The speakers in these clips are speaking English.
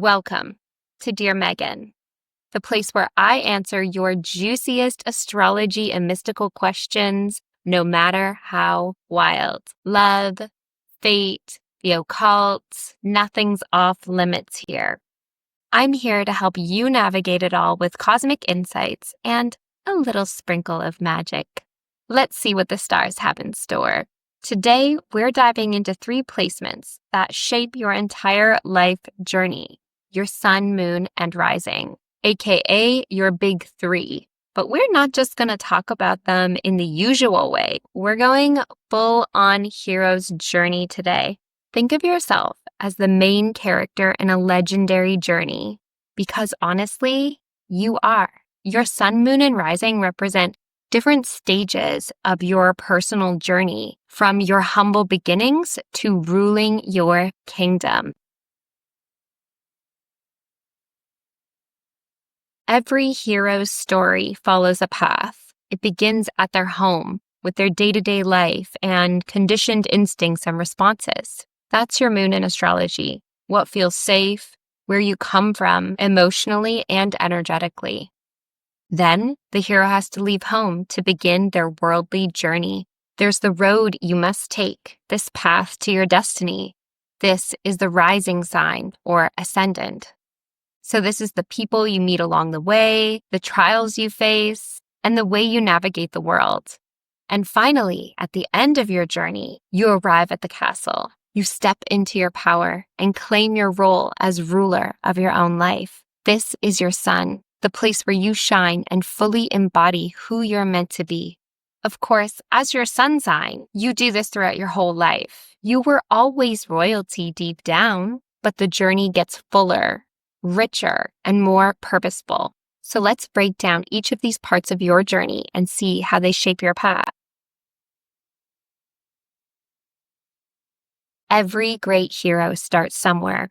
Welcome to Dear Megan, the place where I answer your juiciest astrology and mystical questions, no matter how wild. Love, fate, the occult, nothing's off limits here. I'm here to help you navigate it all with cosmic insights and a little sprinkle of magic. Let's see what the stars have in store. Today, we're diving into 3 placements that shape your entire life journey: your sun, moon, and rising, aka your big 3. But we're not just going to talk about them in the usual way. We're going full on hero's journey today. Think of yourself as the main character in a legendary journey, because honestly, you are. Your sun, moon, and rising represent different stages of your personal journey, from your humble beginnings to ruling your kingdom. Every hero's story follows a path. It begins at their home with their day-to-day life and conditioned instincts and responses. That's your moon in astrology, what feels safe, where you come from emotionally and energetically. Then the hero has to leave home to begin their worldly journey. There's the road you must take, this path to your destiny. This is the rising sign or ascendant. So this is the people you meet along the way, the trials you face, and the way you navigate the world. And finally, at the end of your journey, you arrive at the castle. You step into your power and claim your role as ruler of your own life. This is your sun, the place where you shine and fully embody who you're meant to be. Of course, as your sun sign, you do this throughout your whole life. You were always royalty deep down, but the journey gets fuller, richer, and more purposeful. So let's break down each of these parts of your journey and see how they shape your path. Every great hero starts somewhere,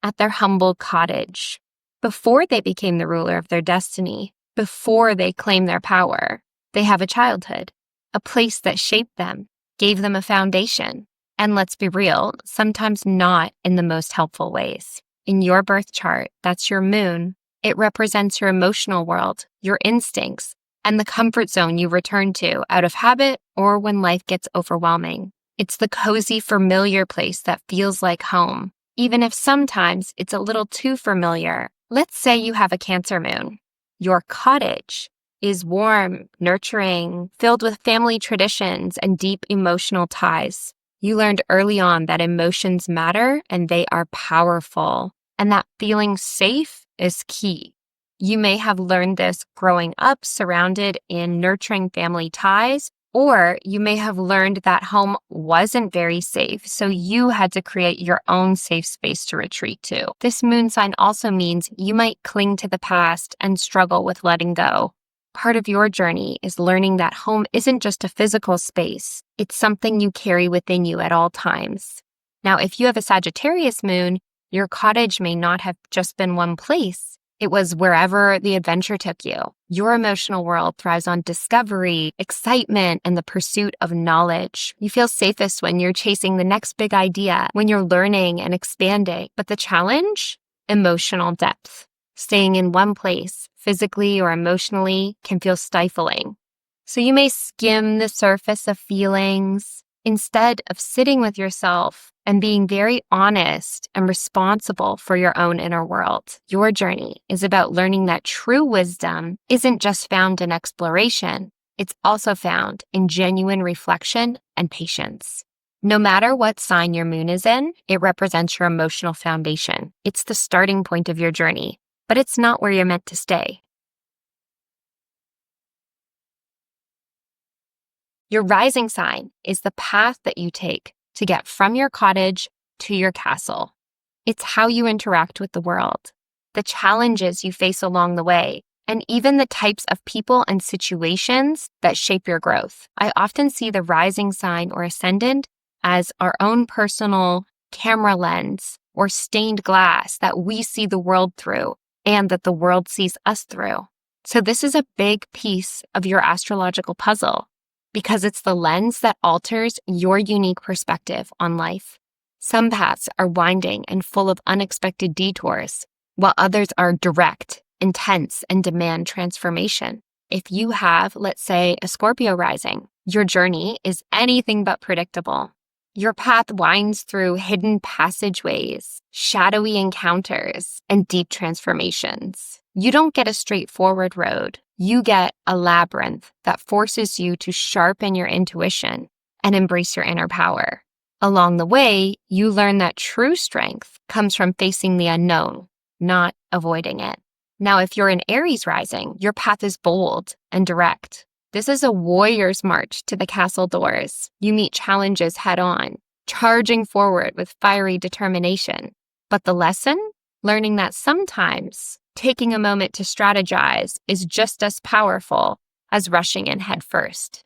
at their humble cottage, before they became the ruler of their destiny, before they claim their power. They have a childhood, a place that shaped them, gave them a foundation, and let's be real, sometimes not in the most helpful ways. In your birth chart, that's your moon. It represents your emotional world, your instincts, and the comfort zone you return to out of habit or when life gets overwhelming. It's the cozy, familiar place that feels like home, even if sometimes it's a little too familiar. Let's say you have a Cancer moon. Your cottage is warm, nurturing, filled with family traditions and deep emotional ties. You learned early on that emotions matter and they are powerful, and that feeling safe is key. You may have learned this growing up surrounded in nurturing family ties, or you may have learned that home wasn't very safe, so you had to create your own safe space to retreat to. This moon sign also means you might cling to the past and struggle with letting go. Part of your journey is learning that home isn't just a physical space. It's something you carry within you at all times. Now, if you have a Sagittarius moon, your cottage may not have just been one place. It was wherever the adventure took you. Your emotional world thrives on discovery, excitement, and the pursuit of knowledge. You feel safest when you're chasing the next big idea, when you're learning and expanding. But the challenge? Emotional depth. Staying in one place, physically or emotionally, can feel stifling. So you may skim the surface of feelings instead of sitting with yourself and being very honest and responsible for your own inner world. Your journey is about learning that true wisdom isn't just found in exploration, it's also found in genuine reflection and patience. No matter what sign your moon is in, it represents your emotional foundation. It's the starting point of your journey, but it's not where you're meant to stay. Your rising sign is the path that you take to get from your cottage to your castle. It's how you interact with the world, the challenges you face along the way, and even the types of people and situations that shape your growth. I often see the rising sign or ascendant as our own personal camera lens or stained glass that we see the world through and that the world sees us through. So this is a big piece of your astrological puzzle, because it's the lens that alters your unique perspective on life. Some paths are winding and full of unexpected detours, while others are direct, intense, and demand transformation. If you have, let's say, a Scorpio rising, your journey is anything but predictable. Your path winds through hidden passageways, shadowy encounters, and deep transformations. You don't get a straightforward road. You get a labyrinth that forces you to sharpen your intuition and embrace your inner power. Along the way, you learn that true strength comes from facing the unknown, not avoiding it. Now, if you're an Aries rising, your path is bold and direct. This is a warrior's march to the castle doors. You meet challenges head on, charging forward with fiery determination. But the lesson? Learning that sometimes taking a moment to strategize is just as powerful as rushing in head first.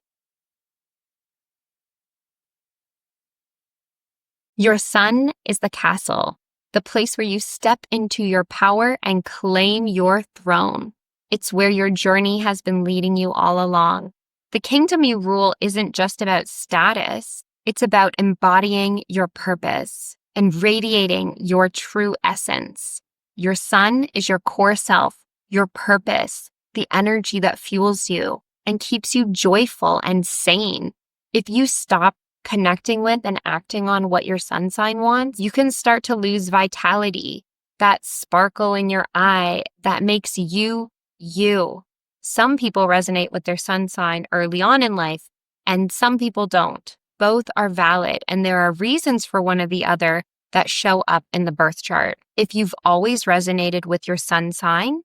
Your sun is the castle, the place where you step into your power and claim your throne. It's where your journey has been leading you all along. The kingdom you rule isn't just about status. It's about embodying your purpose and radiating your true essence. Your sun is your core self, your purpose, the energy that fuels you and keeps you joyful and sane. If you stop connecting with and acting on what your sun sign wants, you can start to lose vitality, that sparkle in your eye that makes you, you. Some people resonate with their sun sign early on in life, and some people don't. Both are valid, and there are reasons for one or the other that show up in the birth chart. If you've always resonated with your sun sign,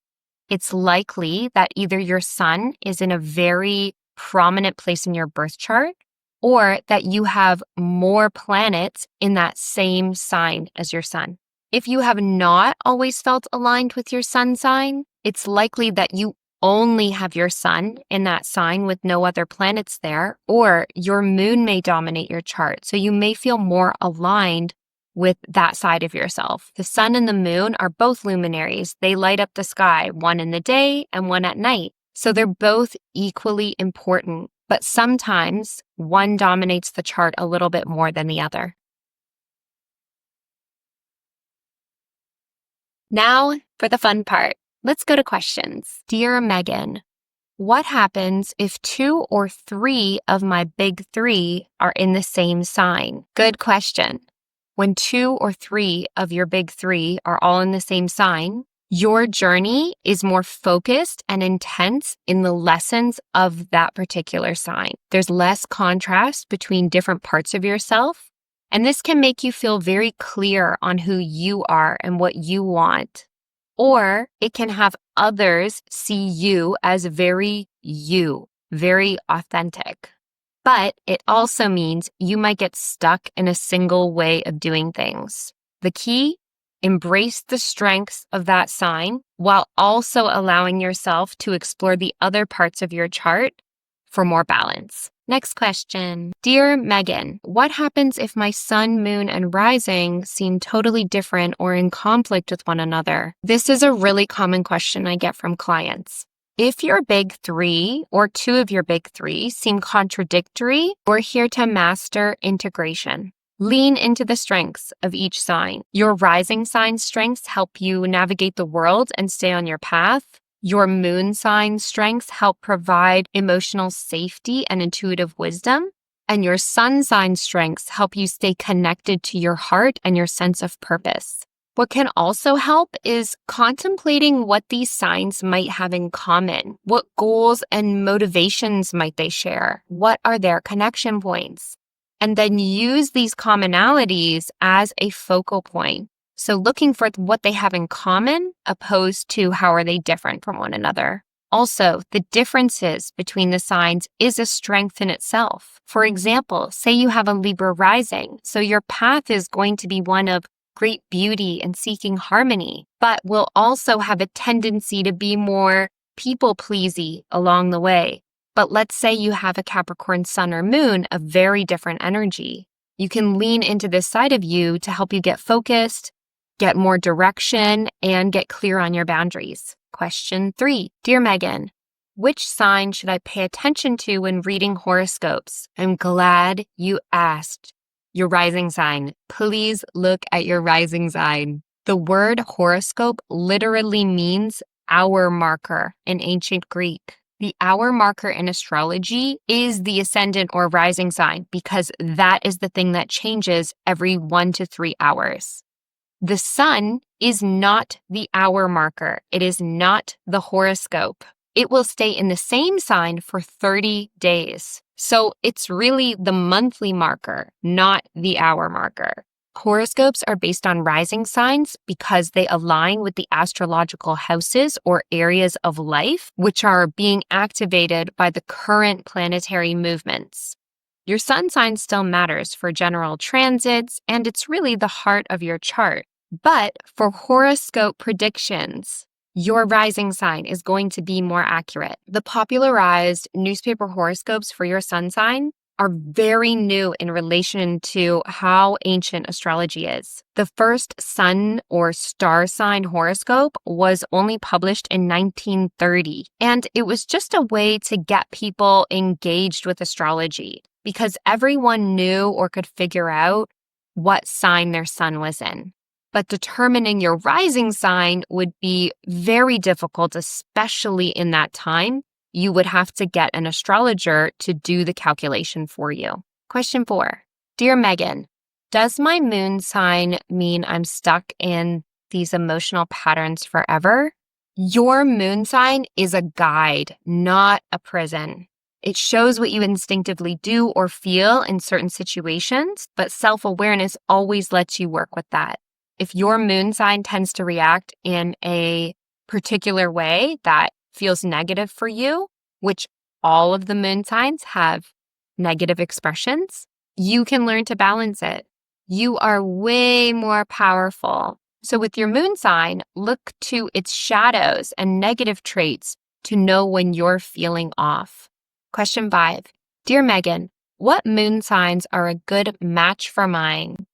it's likely that either your sun is in a very prominent place in your birth chart, or that you have more planets in that same sign as your sun. If you have not always felt aligned with your sun sign, it's likely that you only have your sun in that sign with no other planets there, or your moon may dominate your chart. So you may feel more aligned with that side of yourself. The sun and the moon are both luminaries. They light up the sky, one in the day and one at night. So they're both equally important, but sometimes one dominates the chart a little bit more than the other. Now for the fun part. Let's go to questions. Dear Megan, what happens if 2 or 3 of my big 3 are in the same sign? Good question. When 2 or 3 of your big 3 are all in the same sign, your journey is more focused and intense in the lessons of that particular sign. There's less contrast between different parts of yourself, and this can make you feel very clear on who you are and what you want. Or it can have others see you as very you, very authentic. But it also means you might get stuck in a single way of doing things. The key? Embrace the strengths of that sign while also allowing yourself to explore the other parts of your chart for more balance. Next question. Dear Megan, what happens if my sun, moon, and rising seem totally different or in conflict with one another? This is a really common question I get from clients. If your big 3 or 2 of your big 3 seem contradictory, we're here to master integration. Lean into the strengths of each sign. Your rising sign strengths help you navigate the world and stay on your path. Your moon sign strengths help provide emotional safety and intuitive wisdom. And your sun sign strengths help you stay connected to your heart and your sense of purpose. What can also help is contemplating what these signs might have in common. What goals and motivations might they share? What are their connection points? And then use these commonalities as a focal point. So looking for what they have in common opposed to how are they different from one another. Also, the differences between the signs is a strength in itself. For example, say you have a Libra rising, so your path is going to be one of great beauty and seeking harmony, but will also have a tendency to be more people-pleasy along the way. But let's say you have a Capricorn sun or moon, a very different energy. You can lean into this side of you to help you get focused, get more direction, and get clear on your boundaries. Question 3. Dear Megan, which sign should I pay attention to when reading horoscopes? I'm glad you asked. Your rising sign. Please look at your rising sign. The word horoscope literally means hour marker in ancient Greek. The hour marker in astrology is the ascendant or rising sign because that is the thing that changes every 1 to 3 hours. The sun is not the hour marker. It is not the horoscope. It will stay in the same sign for 30 days. So it's really the monthly marker, not the hour marker. Horoscopes are based on rising signs because they align with the astrological houses or areas of life, which are being activated by the current planetary movements. Your sun sign still matters for general transits, and it's really the heart of your chart. But for horoscope predictions, your rising sign is going to be more accurate. The popularized newspaper horoscopes for your sun sign are very new in relation to how ancient astrology is. The first sun or star sign horoscope was only published in 1930, and it was just a way to get people engaged with astrology because everyone knew or could figure out what sign their sun was in. But determining your rising sign would be very difficult, especially in that time. You would have to get an astrologer to do the calculation for you. Question 4. Dear Megan, does my moon sign mean I'm stuck in these emotional patterns forever? Your moon sign is a guide, not a prison. It shows what you instinctively do or feel in certain situations, but self-awareness always lets you work with that. If your moon sign tends to react in a particular way that feels negative for you, which all of the moon signs have negative expressions, you can learn to balance it. You are way more powerful. So with your moon sign, look to its shadows and negative traits to know when you're feeling off. Question 5. Dear Megan, what moon signs are a good match for mine?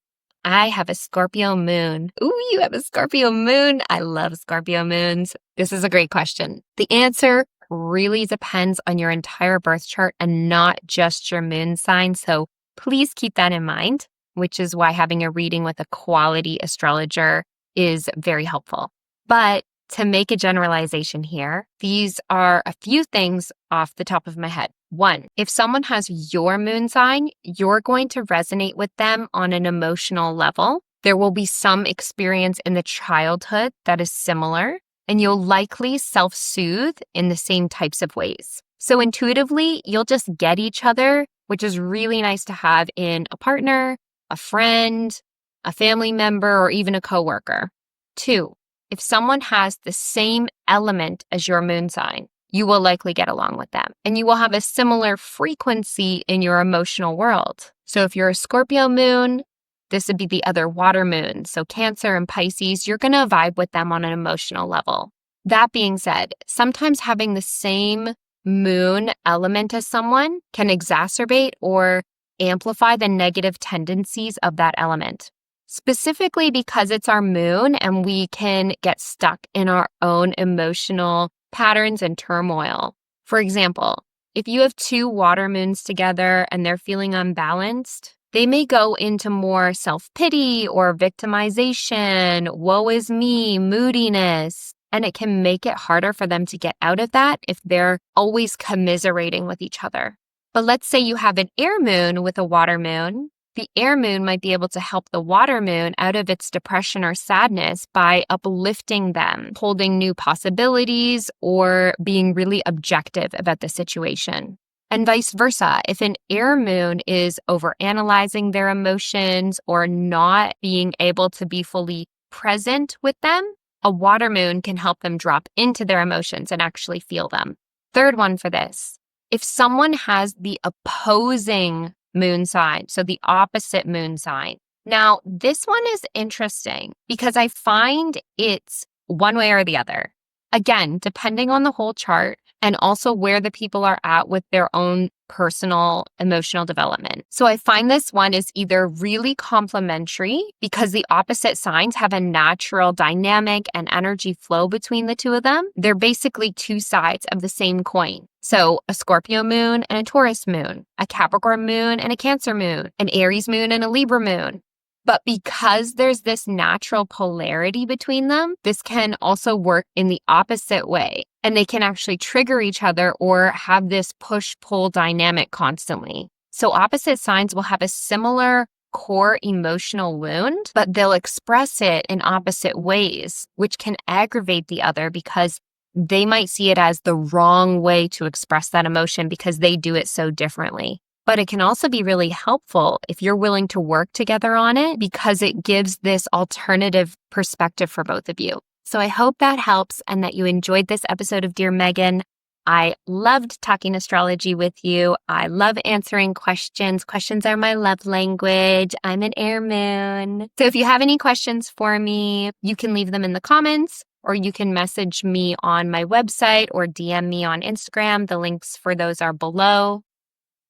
I have a Scorpio moon. Ooh, you have a Scorpio moon. I love Scorpio moons. This is a great question. The answer really depends on your entire birth chart and not just your moon sign. So please keep that in mind, which is why having a reading with a quality astrologer is very helpful. But to make a generalization here, these are a few things off the top of my head. 1, if someone has your moon sign, you're going to resonate with them on an emotional level. There will be some experience in the childhood that is similar, and you'll likely self-soothe in the same types of ways. So intuitively, you'll just get each other, which is really nice to have in a partner, a friend, a family member, or even a coworker. 2, if someone has the same element as your moon sign, you will likely get along with them, and you will have a similar frequency in your emotional world. So if you're a Scorpio moon, this would be the other water moon. So Cancer and Pisces, you're going to vibe with them on an emotional level. That being said, sometimes having the same moon element as someone can exacerbate or amplify the negative tendencies of that element. Specifically because it's our moon and we can get stuck in our own emotional patterns and turmoil. For example, if you have 2 water moons together and they're feeling unbalanced, they may go into more self-pity or victimization, woe is me, moodiness, and it can make it harder for them to get out of that if they're always commiserating with each other. But let's say you have an air moon with a water moon. The air moon might be able to help the water moon out of its depression or sadness by uplifting them, holding new possibilities, or being really objective about the situation. And vice versa, if an air moon is overanalyzing their emotions or not being able to be fully present with them, a water moon can help them drop into their emotions and actually feel them. Third one for this, if someone has the opposing moon sign, so the opposite moon sign. Now, this one is interesting because I find it's one way or the other. Again, depending on the whole chart and also where the people are at with their own personal emotional development. So I find this one is either really complementary because the opposite signs have a natural dynamic and energy flow between the two of them. They're basically 2 sides of the same coin. So a Scorpio moon and a Taurus moon, a Capricorn moon and a Cancer moon, an Aries moon and a Libra moon. But because there's this natural polarity between them, this can also work in the opposite way. And they can actually trigger each other or have this push-pull dynamic constantly. So opposite signs will have a similar core emotional wound, but they'll express it in opposite ways, which can aggravate the other because they might see it as the wrong way to express that emotion because they do it so differently. But it can also be really helpful if you're willing to work together on it because it gives this alternative perspective for both of you. So I hope that helps and that you enjoyed this episode of Dear Megan. I loved talking astrology with you. I love answering questions. Questions are my love language. I'm an air moon. So if you have any questions for me, you can leave them in the comments or you can message me on my website or DM me on Instagram. The links for those are below.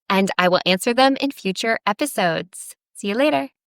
And I will answer them in future episodes. See you later.